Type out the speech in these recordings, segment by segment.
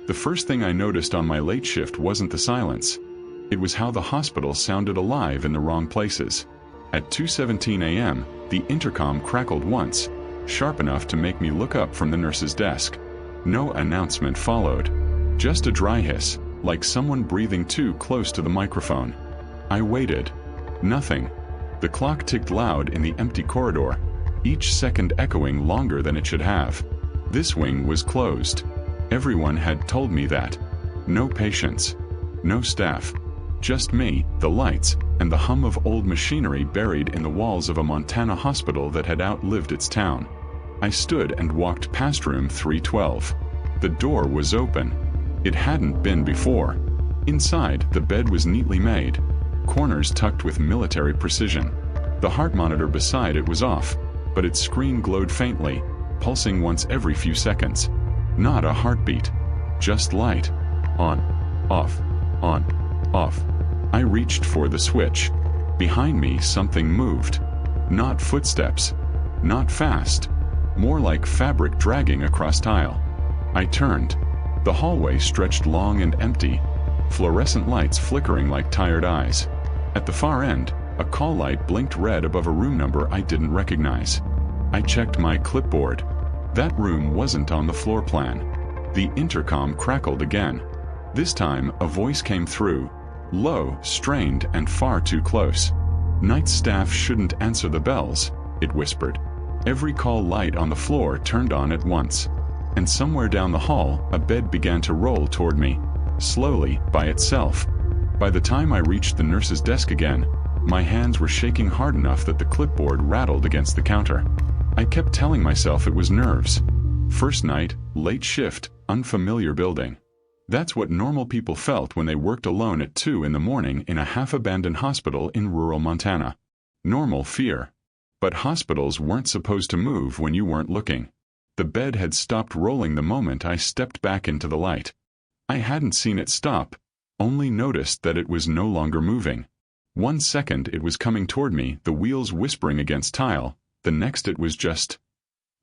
The first thing I noticed on my late shift wasn't the silence. It was how the hospital sounded alive in the wrong places. At 2:17 a.m., the intercom crackled once, sharp enough to make me look up from the nurse's desk. No announcement followed. Just a dry hiss, like someone breathing too close to the microphone. I waited. Nothing. The clock ticked loud in the empty corridor, each second echoing longer than it should have. This wing was closed. Everyone had told me that. No patients. No staff. Just me, the lights, and the hum of old machinery buried in the walls of a Montana hospital that had outlived its town. I stood and walked past room 312. The door was open. It hadn't been before. Inside, the bed was neatly made, corners tucked with military precision. The heart monitor beside it was off, but its screen glowed faintly, pulsing once every few seconds. Not a heartbeat. Just light. On. Off. On. Off. I reached for the switch. Behind me something moved. Not footsteps. Not fast. More like fabric dragging across tile. I turned. The hallway stretched long and empty, fluorescent lights flickering like tired eyes. At the far end, a call light blinked red above a room number I didn't recognize. I checked my clipboard. That room wasn't on the floor plan. The intercom crackled again. This time, a voice came through. Low, strained, and far too close. Night staff shouldn't answer the bells, it whispered. Every call light on the floor turned on at once. And somewhere down the hall, a bed began to roll toward me, slowly, by itself. By the time I reached the nurse's desk again, my hands were shaking hard enough that the clipboard rattled against the counter. I kept telling myself it was nerves. First night, late shift, unfamiliar building. That's what normal people felt when they worked alone at 2 in the morning in a half-abandoned hospital in rural Montana. Normal fear. But hospitals weren't supposed to move when you weren't looking. The bed had stopped rolling the moment I stepped back into the light. I hadn't seen it stop, only noticed that it was no longer moving. 1 second it was coming toward me, the wheels whispering against tile, the next it was just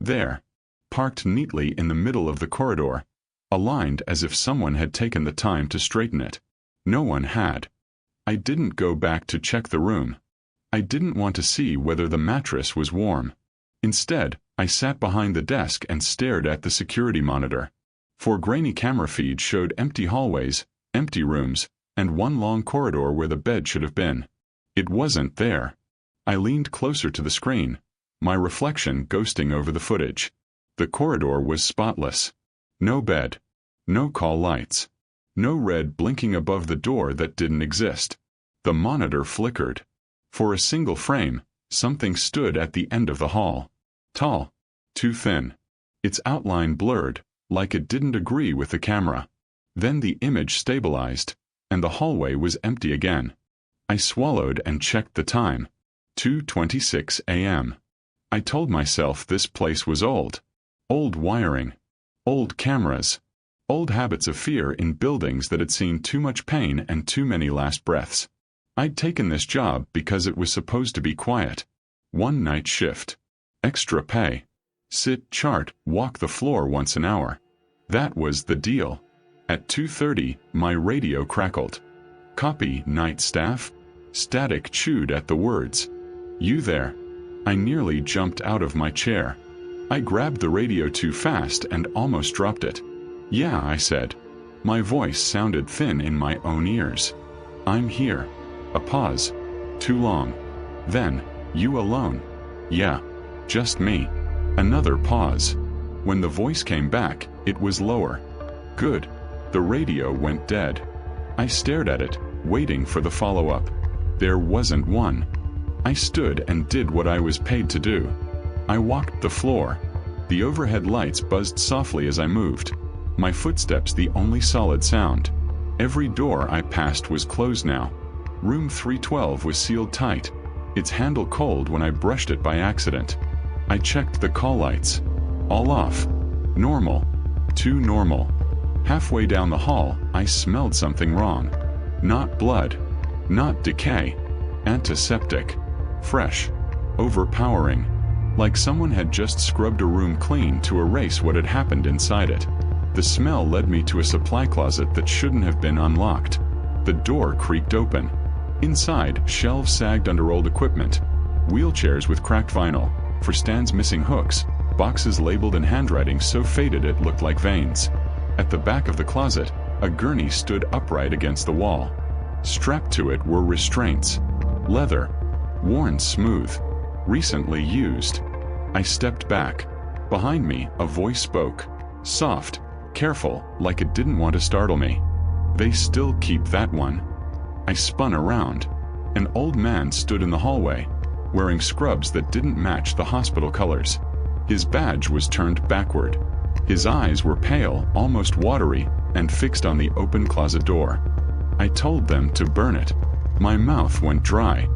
there, parked neatly in the middle of the corridor, aligned as if someone had taken the time to straighten it. No one had. I didn't go back to check the room. I didn't want to see whether the mattress was warm. Instead, I sat behind the desk and stared at the security monitor. 4 grainy camera feeds showed empty hallways, empty rooms, and one long corridor where the bed should have been. It wasn't there. I leaned closer to the screen, my reflection ghosting over the footage. The corridor was spotless. No bed. No call lights. No red blinking above the door that didn't exist. The monitor flickered. For a single frame, something stood at the end of the hall. Tall. Too thin. Its outline blurred, like it didn't agree with the camera. Then the image stabilized, and the hallway was empty again. I swallowed and checked the time. 2:26 a.m. I told myself this place was old. Old wiring. Old cameras. Old habits of fear in buildings that had seen too much pain and too many last breaths. I'd taken this job because it was supposed to be quiet. 1 night shift. Extra pay. Sit, chart, walk the floor once an hour. That was the deal. At 2:30, my radio crackled. Copy, night staff. Static chewed at the words. You there? I nearly jumped out of my chair. I grabbed the radio too fast and almost dropped it. Yeah, I said. My voice sounded thin in my own ears. I'm here. A pause. Too long. Then, you alone? Yeah. Just me. Another pause. When the voice came back, it was lower. Good. The radio went dead. I stared at it, waiting for the follow-up. There wasn't one. I stood and did what I was paid to do. I walked the floor. The overhead lights buzzed softly as I moved. My footsteps the only solid sound. Every door I passed was closed now. Room 312 was sealed tight, its handle cold when I brushed it by accident. I checked the call lights. All off. Normal. Too normal. Halfway down the hall, I smelled something wrong. Not blood. Not decay. Antiseptic. Fresh. Overpowering. Like someone had just scrubbed a room clean to erase what had happened inside it. The smell led me to a supply closet that shouldn't have been unlocked. The door creaked open. Inside, shelves sagged under old equipment. Wheelchairs with cracked vinyl, for stands missing hooks, boxes labeled in handwriting so faded it looked like veins. At the back of the closet, a gurney stood upright against the wall. Strapped to it were restraints. Leather. Worn smooth. Recently used. I stepped back. Behind me, a voice spoke. Soft, careful, like it didn't want to startle me. They still keep that one. I spun around. An old man stood in the hallway, wearing scrubs that didn't match the hospital colors. His badge was turned backward. His eyes were pale, almost watery, and fixed on the open closet door. I told them to burn it. My mouth went dry.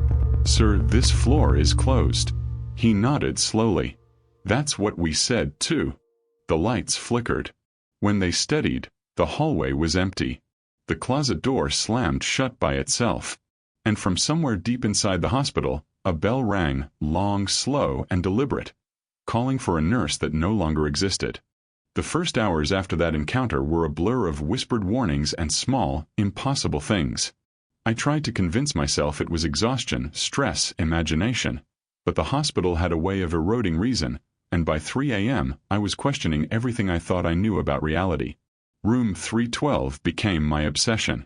Sir, this floor is closed. He nodded slowly. That's what we said too. The lights flickered. When they steadied, the hallway was empty. The closet door slammed shut by itself. And from somewhere deep inside the hospital, a bell rang, long, slow, and deliberate, calling for a nurse that no longer existed. The first hours after that encounter were a blur of whispered warnings and small, impossible things. I tried to convince myself it was exhaustion, stress, imagination. But the hospital had a way of eroding reason, and by 3 a.m. I was questioning everything I thought I knew about reality. Room 312 became my obsession.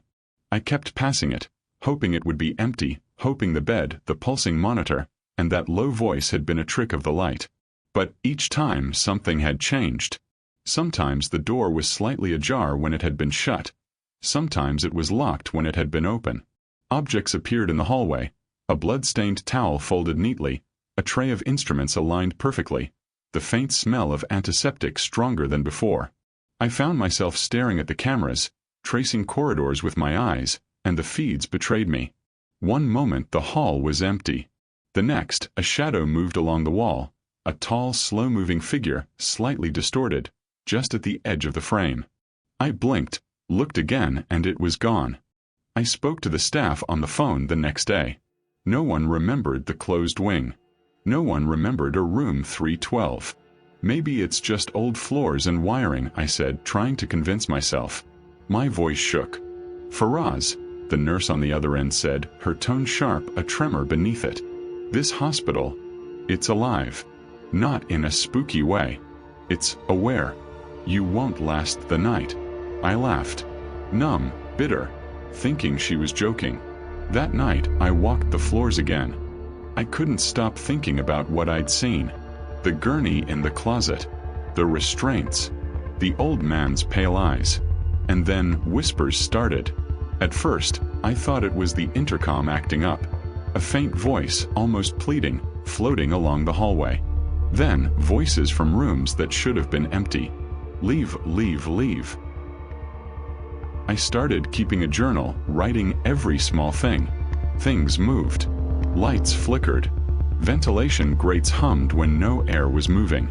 I kept passing it, hoping it would be empty, hoping the bed, the pulsing monitor, and that low voice had been a trick of the light. But each time something had changed. Sometimes the door was slightly ajar when it had been shut. Sometimes it was locked when it had been open. Objects appeared in the hallway, a blood-stained towel folded neatly, a tray of instruments aligned perfectly, the faint smell of antiseptic stronger than before. I found myself staring at the cameras, tracing corridors with my eyes, and the feeds betrayed me. One moment the hall was empty. The next, a shadow moved along the wall, a tall, slow-moving figure, slightly distorted, just at the edge of the frame. I blinked, looked again, and it was gone. I spoke to the staff on the phone the next day. No one remembered the closed wing. No one remembered a room 312. Maybe it's just old floors and wiring, I said, trying to convince myself. My voice shook. Faraz, the nurse on the other end said, her tone sharp, a tremor beneath it. This hospital, it's alive. Not in a spooky way. It's aware. You won't last the night. I laughed. Numb, bitter, thinking she was joking. That night, I walked the floors again. I couldn't stop thinking about what I'd seen. The gurney in the closet. The restraints. The old man's pale eyes. And then whispers started. At first, I thought it was the intercom acting up. A faint voice, almost pleading, floating along the hallway. Then, voices from rooms that should have been empty. Leave, leave, leave. I started keeping a journal, writing every small thing. Things moved. Lights flickered. Ventilation grates hummed when no air was moving.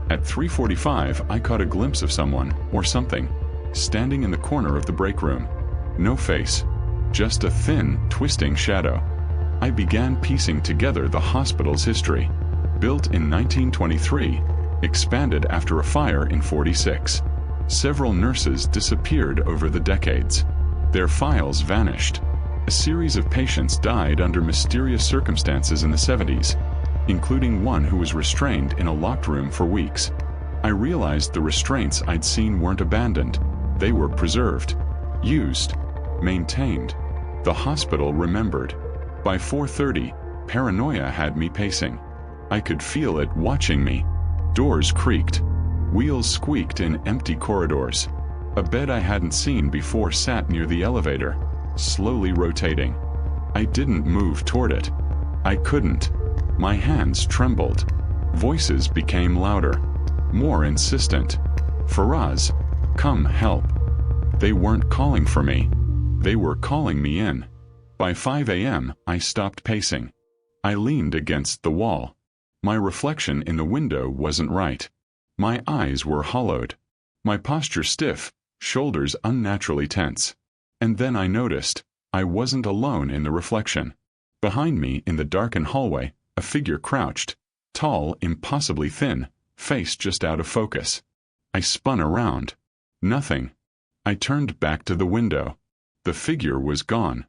At 3:45, I caught a glimpse of someone, or something, standing in the corner of the break room. No face. Just a thin, twisting shadow. I began piecing together the hospital's history. Built in 1923, expanded after a fire in 46. Several nurses disappeared over the decades. Their files vanished. A series of patients died under mysterious circumstances in the 70s, including one who was restrained in a locked room for weeks. I realized the restraints I'd seen weren't abandoned. They were preserved, used, maintained. The hospital remembered. By 4:30, paranoia had me pacing. I could feel it watching me. Doors creaked. Wheels squeaked in empty corridors. A bed I hadn't seen before sat near the elevator, slowly rotating. I didn't move toward it. I couldn't. My hands trembled. Voices became louder, more insistent. Faraz, come help. They weren't calling for me. They were calling me in. By 5 a.m., I stopped pacing. I leaned against the wall. My reflection in the window wasn't right. My eyes were hollowed. My posture stiff, shoulders unnaturally tense. And then I noticed, I wasn't alone in the reflection. Behind me in the darkened hallway, a figure crouched, tall, impossibly thin, face just out of focus. I spun around. Nothing. I turned back to the window. The figure was gone.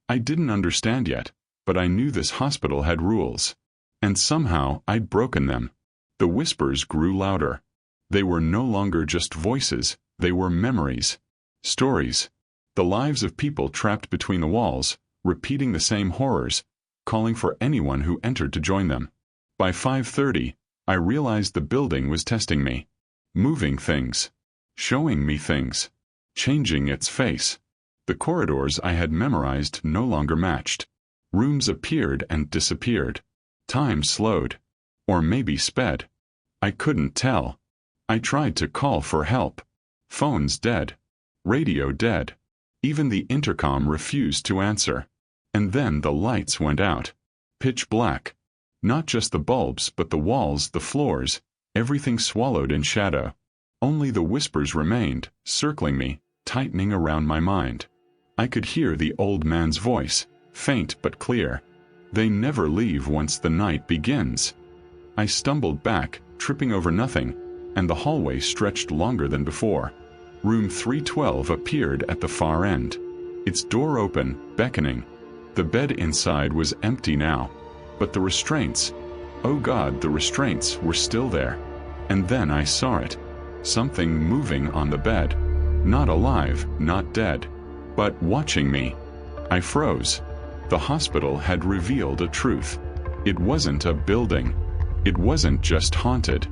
I didn't understand yet, but I knew this hospital had rules. And somehow I'd broken them. The whispers grew louder. They were no longer just voices, they were memories. Stories. The lives of people trapped between the walls, repeating the same horrors, calling for anyone who entered to join them. By 5:30, I realized the building was testing me. Moving things. Showing me things. Changing its face. The corridors I had memorized no longer matched. Rooms appeared and disappeared. Time slowed. Or maybe sped. I couldn't tell. I tried to call for help. Phones dead. Radio dead. Even the intercom refused to answer. And then the lights went out. Pitch black. Not just the bulbs, but the walls, the floors, everything swallowed in shadow. Only the whispers remained, circling me, tightening around my mind. I could hear the old man's voice, faint but clear. They never leave once the night begins. I stumbled back, tripping over nothing, and the hallway stretched longer than before. Room 312 appeared at the far end. Its door open, beckoning. The bed inside was empty now. But the restraints, oh God, the restraints were still there. And then I saw it. Something moving on the bed. Not alive, not dead, but watching me. I froze. The hospital had revealed a truth. It wasn't a building. It wasn't just haunted.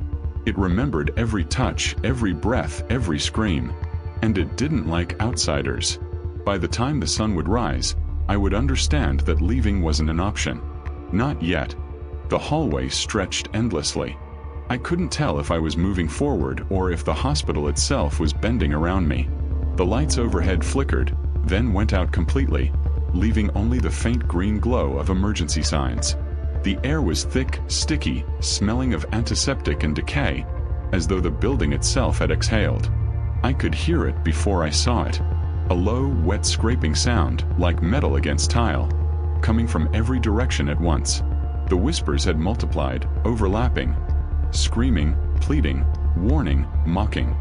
It remembered every touch, every breath, every scream. And it didn't like outsiders. By the time the sun would rise, I would understand that leaving wasn't an option. Not yet. The hallway stretched endlessly. I couldn't tell if I was moving forward or if the hospital itself was bending around me. The lights overhead flickered, then went out completely, leaving only the faint green glow of emergency signs. The air was thick, sticky, smelling of antiseptic and decay, as though the building itself had exhaled. I could hear it before I saw it. A low, wet scraping sound, like metal against tile, coming from every direction at once. The whispers had multiplied, overlapping. Screaming, pleading, warning, mocking.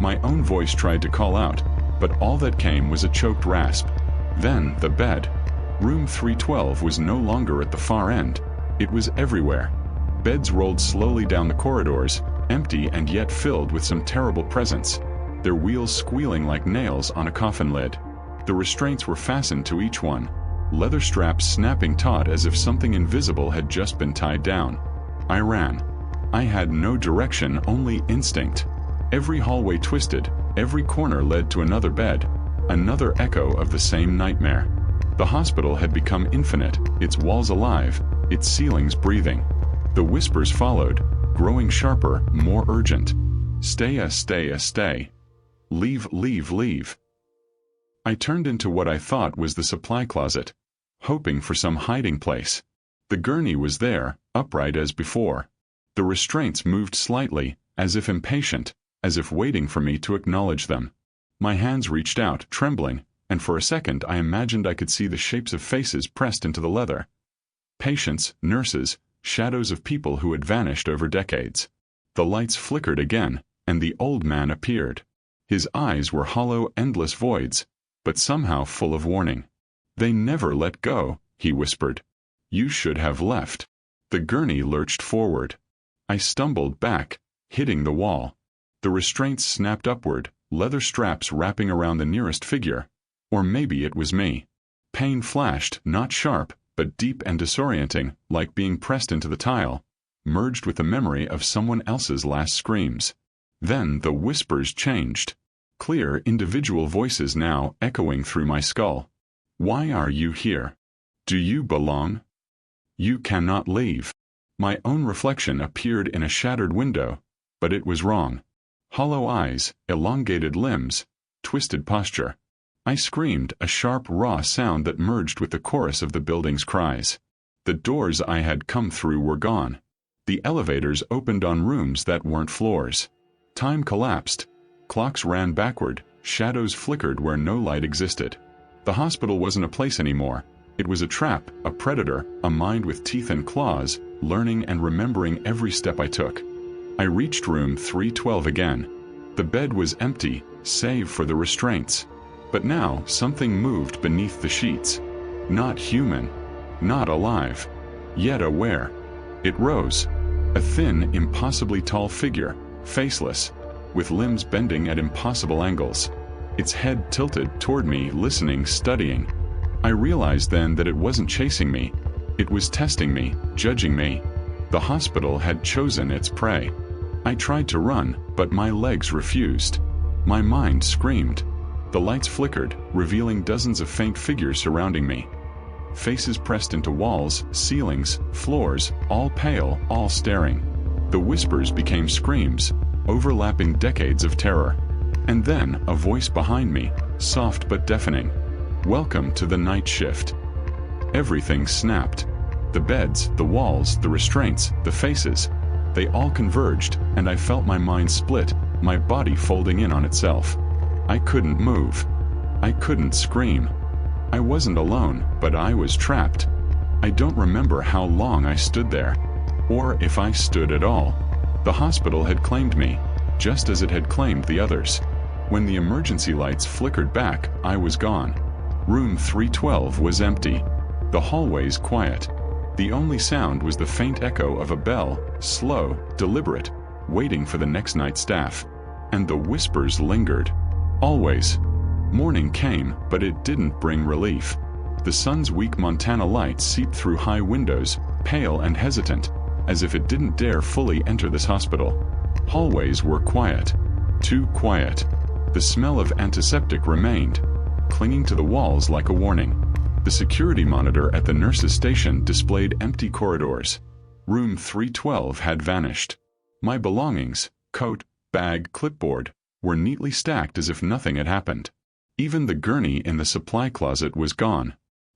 My own voice tried to call out, but all that came was a choked rasp. Then the bed. Room 312 was no longer at the far end. It was everywhere. Beds rolled slowly down the corridors, empty and yet filled with some terrible presence, their wheels squealing like nails on a coffin lid. The restraints were fastened to each one, leather straps snapping taut as if something invisible had just been tied down. I ran. I had no direction, only instinct. Every hallway twisted, every corner led to another bed, another echo of the same nightmare. The hospital had become infinite, its walls alive, its ceilings breathing. The whispers followed, growing sharper, more urgent. Stay, stay. Leave, leave, leave. I turned into what I thought was the supply closet, hoping for some hiding place. The gurney was there, upright as before. The restraints moved slightly, as if impatient, as if waiting for me to acknowledge them. My hands reached out, trembling, and for a second I imagined I could see the shapes of faces pressed into the leather. Patients, nurses, shadows of people who had vanished over decades. The lights flickered again, and the old man appeared. His eyes were hollow, endless voids, but somehow full of warning. "They never let go," he whispered. "You should have left." The gurney lurched forward. I stumbled back, hitting the wall. The restraints snapped upward, leather straps wrapping around the nearest figure. Or maybe it was me. Pain flashed, not sharp, but deep and disorienting, like being pressed into the tile, merged with the memory of someone else's last screams. Then the whispers changed. Clear, individual voices now echoing through my skull. "Why are you here? Do you belong? You cannot leave." My own reflection appeared in a shattered window, but it was wrong. Hollow eyes, elongated limbs, twisted posture. I screamed, a sharp, raw sound that merged with the chorus of the building's cries. The doors I had come through were gone. The elevators opened on rooms that weren't floors. Time collapsed. Clocks ran backward, shadows flickered where no light existed. The hospital wasn't a place anymore. It was a trap, a predator, a mind with teeth and claws, learning and remembering every step I took. I reached room 312 again. The bed was empty, save for the restraints. But now something moved beneath the sheets. Not human, not alive, yet aware. It rose, a thin, impossibly tall figure, faceless, with limbs bending at impossible angles. Its head tilted toward me, listening, studying. I realized then that it wasn't chasing me. It was testing me, judging me. The hospital had chosen its prey. I tried to run, but my legs refused. My mind screamed. The lights flickered, revealing dozens of faint figures surrounding me. Faces pressed into walls, ceilings, floors, all pale, all staring. The whispers became screams, overlapping decades of terror. And then, a voice behind me, soft but deafening. "Welcome to the night shift." Everything snapped. The beds, the walls, the restraints, the faces. They all converged, and I felt my mind split, my body folding in on itself. I couldn't move. I couldn't scream. I wasn't alone, but I was trapped. I don't remember how long I stood there, or if I stood at all. The hospital had claimed me, just as it had claimed the others. When the emergency lights flickered back, I was gone. Room 312 was empty. The hallways quiet. The only sound was the faint echo of a bell, slow, deliberate, waiting for the next night's staff. And the whispers lingered. Always. Morning came, but it didn't bring relief. The sun's weak Montana light seeped through high windows, pale and hesitant, as if it didn't dare fully enter this hospital. Hallways were quiet. Too quiet. The smell of antiseptic remained, clinging to the walls like a warning. The security monitor at the nurse's station displayed empty corridors. Room 312 had vanished. My belongings, coat, bag, clipboard, were neatly stacked as if nothing had happened. Even the gurney in the supply closet was gone.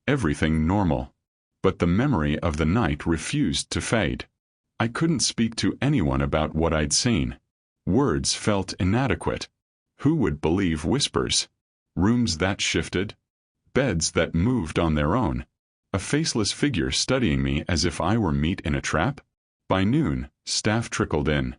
Everything normal. But the memory of the night refused to fade. I couldn't speak to anyone about what I'd seen. Words felt inadequate. Who would believe whispers? Rooms that shifted? Beds that moved on their own? A faceless figure studying me as if I were meat in a trap? By noon, staff trickled in.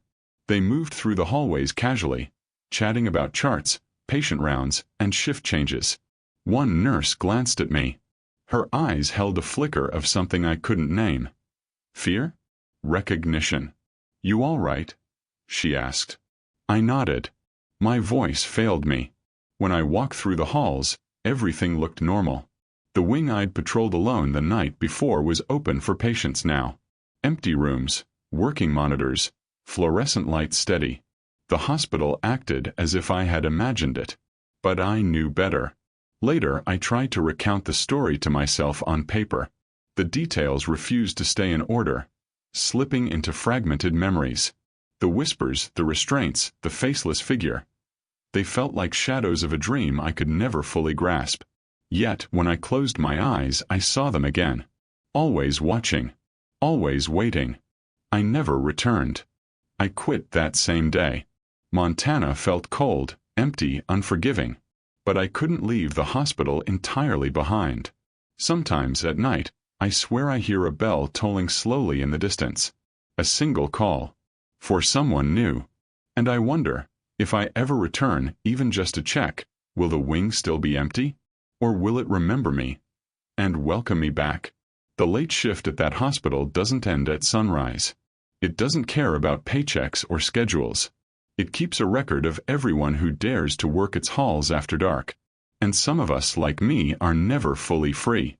They moved through the hallways casually, chatting about charts, patient rounds, and shift changes. One nurse glanced at me. Her eyes held a flicker of something I couldn't name. Fear? Recognition. "You all right?" she asked. I nodded. My voice failed me. When I walked through the halls, everything looked normal. The wing I'd patrolled alone the night before was open for patients now. Empty rooms, working monitors, fluorescent lights steady. The hospital acted as if I had imagined it. But I knew better. Later, I tried to recount the story to myself on paper. The details refused to stay in order, slipping into fragmented memories. The whispers, the restraints, the faceless figure. They felt like shadows of a dream I could never fully grasp. Yet, when I closed my eyes, I saw them again. Always watching. Always waiting. I never returned. I quit that same day. Montana felt cold, empty, unforgiving. But I couldn't leave the hospital entirely behind. Sometimes at night, I swear I hear a bell tolling slowly in the distance. A single call. For someone new. And I wonder, if I ever return, even just to check, will the wing still be empty? Or will it remember me and welcome me back? The late shift at that hospital doesn't end at sunrise. It doesn't care about paychecks or schedules. It keeps a record of everyone who dares to work its halls after dark. And some of us, like me, are never fully free.